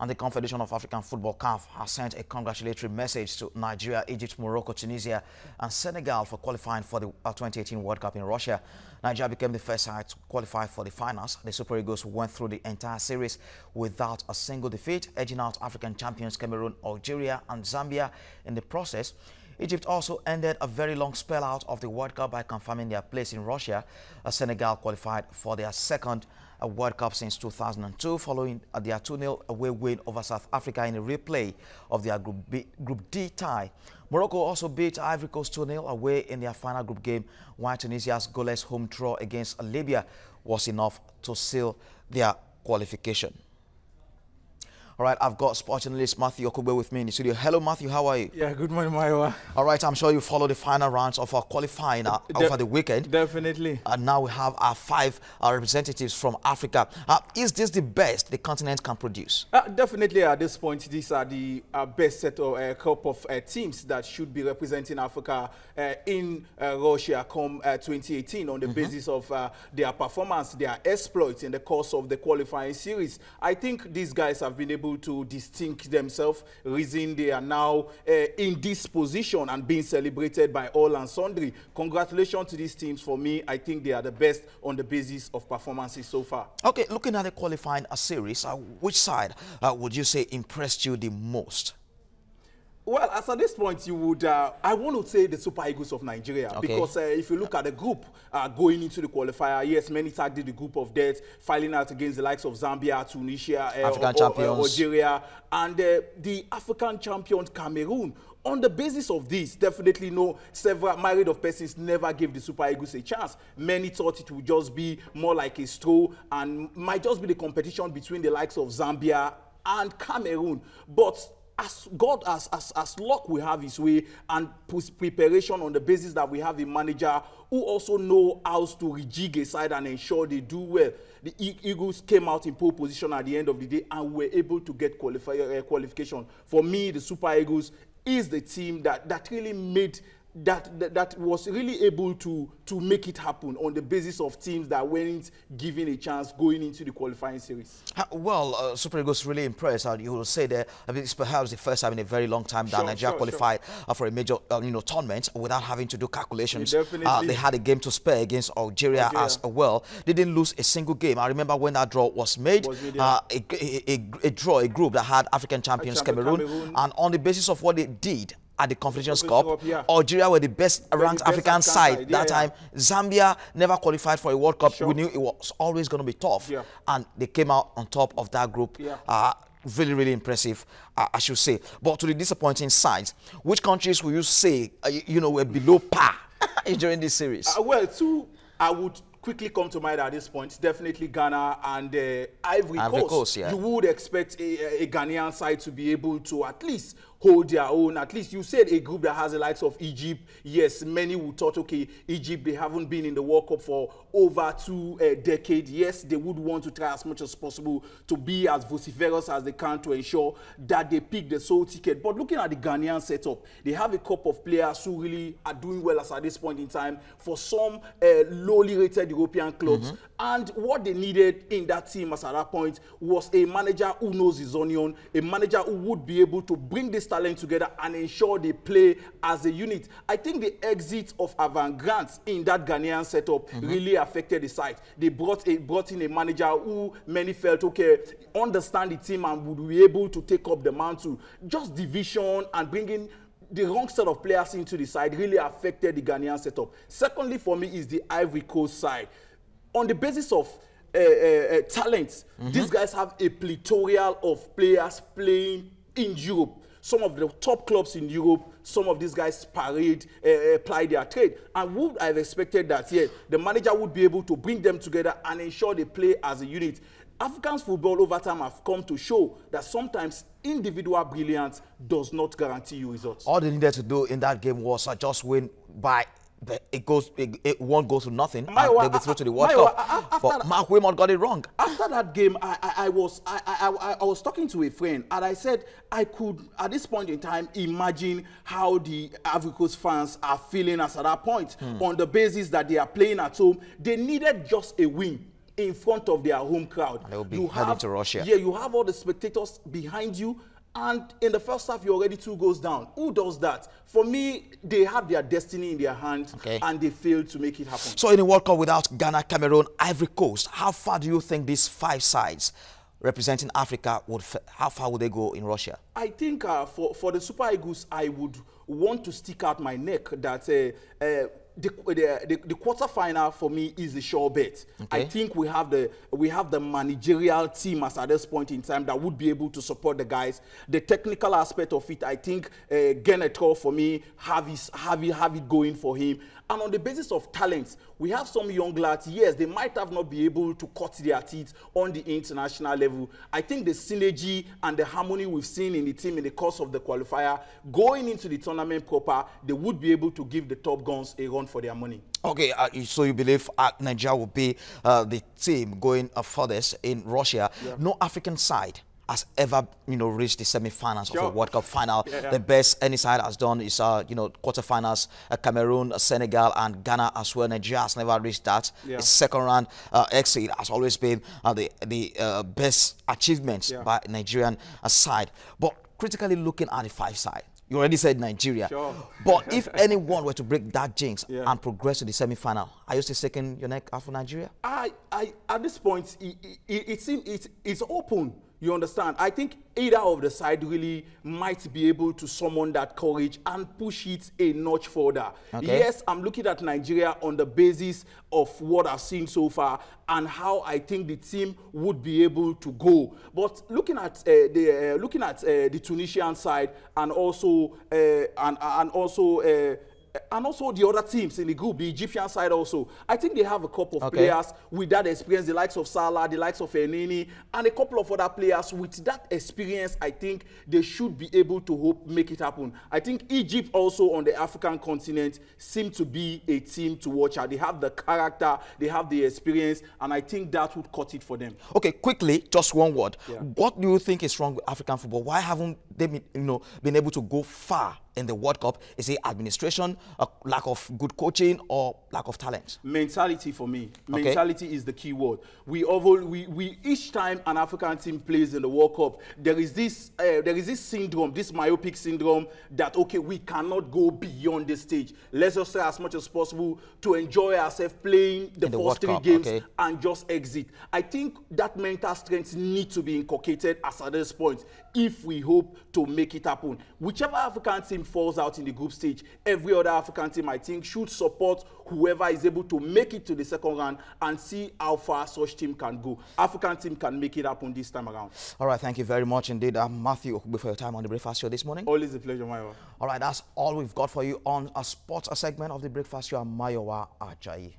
And the Confederation of African Football (CAF) has sent a congratulatory message to Nigeria, Egypt, Morocco, Tunisia, and Senegal for qualifying for the 2018 World Cup in Russia. Nigeria became the first side to qualify for the finals. The Super Eagles went through the entire series without a single defeat, edging out African champions Cameroon, Algeria, and Zambia in the process. Egypt also ended a very long spell out of the World Cup by confirming their place in Russia. Senegal qualified for their second World Cup since 2002, following their 2-0 away win over South Africa in a replay of their Group D tie. Morocco also beat Ivory Coast 2-0 away in their final group game, while Tunisia's goalless home draw against Libya was enough to seal their qualification. All right, I've got sports journalist Matthew Okugbe with me in the studio. Hello, Matthew. How are you? Yeah, good morning, Maiwa. All right, I'm sure you follow the final rounds of our qualifying over the weekend. Definitely. And now we have our 5 representatives from Africa. Is this the best the continent can produce? Definitely at this point, these are the best set of group of teams that should be representing Africa in Russia come 2018 on the basis of their performance, their exploits in the course of the qualifying series. I think these guys have been able to distinct themselves, reason they are now in this position and being celebrated by all and sundry. Congratulations to these teams. For me, I think they are the best on the basis of performances so far. Okay, looking at the qualifying series, which side would you say impressed you the most? Well, as at this point, you would, I want to say the Super Eagles of Nigeria. Okay. Because if you look at the group going into the qualifier, yes, many tagged the group of death, filing out against the likes of Zambia, Tunisia, African champions, Algeria, and the African champion Cameroon. On the basis of this, definitely no, several myriad of persons never gave the Super Eagles a chance. Many thought it would just be more like a stroll and might just be the competition between the likes of Zambia and Cameroon. But as God, as luck will have his way and preparation on the basis that we have a manager who also know how to rejig a side and ensure they do well. The Eagles came out in pole position at the end of the day and were able to get qualification. For me, the Super Eagles is the team that really made that was really able to make it happen on the basis of teams that weren't given a chance going into the qualifying series. Well, Super Eagles really impressed. You will say that it's perhaps the first time in a very long time that Nigeria qualified for a major tournament without having to do calculations. They had a game to spare against Algeria as well. They didn't lose a single game. I remember when that draw was made, a group that had African champions Cameroon, and on the basis of what they did at the Confederations Cup, Algeria were the best ranked African side that time. Zambia never qualified for a World Cup. We knew it was always going to be tough, and they came out on top of that group. Really, really impressive, I should say. But to the disappointing sides, which countries will you say, were below par during this series? Well, two I would quickly come to mind at this point. Definitely Ghana and Ivory Coast. You would expect a Ghanaian side to be able to at least hold their own. At least you said a group that has the likes of Egypt. Yes, many would thought, okay, Egypt, they haven't been in the World Cup for over 2 decades. Yes, they would want to try as much as possible to be as vociferous as they can to ensure that they pick the sole ticket. But looking at the Ghanaian setup, they have a couple of players who really are doing well as at this point in time for some lowly rated European clubs. And what they needed in that team as at that point was a manager who knows his onion, a manager who would be able to bring this talent together and ensure they play as a unit. I think the exit of Avant Grant in that Ghanaian setup really affected the side. They brought in a manager who many felt, okay, understand the team and would be able to take up the mantle. Just division and bringing the wrong set of players into the side really affected the Ghanaian setup. Secondly, for me, is the Ivory Coast side. On the basis of talent, these guys have a plethora of players playing in Europe. Some of the top clubs in Europe, some of these guys apply their trade. And would I've expected that, yes, the manager would be able to bring them together and ensure they play as a unit. African football over time have come to show that sometimes individual brilliance does not guarantee you results. All they needed to do in that game was just win by it won't go to nothing. They'll be through to the World Cup. But Mark Waymond got it wrong. After that game, I was talking to a friend and I said I could at this point in time imagine how the Ivory Coast fans are feeling as at that point on the basis that they are playing at home. They needed just a win in front of their home crowd. And they will be heading to Russia. Yeah, you have all the spectators behind you. And in the first half, you're already 2 goals down. Who does that? For me, they have their destiny in their hands, and they failed to make it happen. So in a World Cup without Ghana, Cameroon, Ivory Coast, how far do you think these 5 sides representing Africa how far would they go in Russia? I think for the Super Eagles, I would want to stick out my neck that the quarterfinal for me is a sure bet. I think we have the managerial team as at this point in time that would be able to support the guys. The technical aspect of it, I think Genetro for me have it going for him. And on the basis of talents, we have some young lads. Yes, they might have not been able to cut their teeth on the international level. I think the synergy and the harmony we've seen in the team in the course of the qualifier, going into the tournament proper, they would be able to give the top guns a run for their money. Okay, so you believe Nigeria will be the team going furthest in Russia. Yeah. No African side has ever, reached the semi-finals of a World Cup final. The best any side has done is, quarterfinals. Cameroon, Senegal, and Ghana as well. Nigeria has never reached that. The second round exit has always been the best achievements by Nigerian side. But critically looking at the 5 side, you already said Nigeria. But if anyone were to break that jinx and progress to the semi-final, are you still taking your neck out for Nigeria? At this point, it's open. You understand? I think either of the side really might be able to summon that courage and push it a notch further. Yes, I'm looking at Nigeria on the basis of what I've seen so far and how I think the team would be able to go. But looking at the Tunisian side and also the other teams in the group, the Egyptian side also, I think they have a couple of players with that experience, the likes of Salah, the likes of Enini, and a couple of other players with that experience. I think they should be able to make it happen. I think Egypt also on the African continent seem to be a team to watch out. They have the character, they have the experience, and I think that would cut it for them. Okay, quickly, just one word. What do you think is wrong with African football? Why haven't they been able to go far in the World Cup? Is it administration, a lack of good coaching, or lack of talent? Mentality for me. Mentality is the key word. We each time an African team plays in the World Cup, there is this syndrome, this myopic syndrome that we cannot go beyond this stage. Let's just try as much as possible to enjoy ourselves playing the first 3 games and just exit. I think that mental strength needs to be inculcated as at this point if we hope to make it happen. Whichever African team falls out in the group stage, every other African team, I think, should support whoever is able to make it to the second round and see how far such team can go. African team can make it happen this time around. All right, thank you very much indeed, Matthew, for your time on the Breakfast Show this morning. Always a pleasure, Mayowa. All right, that's all we've got for you on a sports segment of the Breakfast Show. I'm Mayowa Ajayi.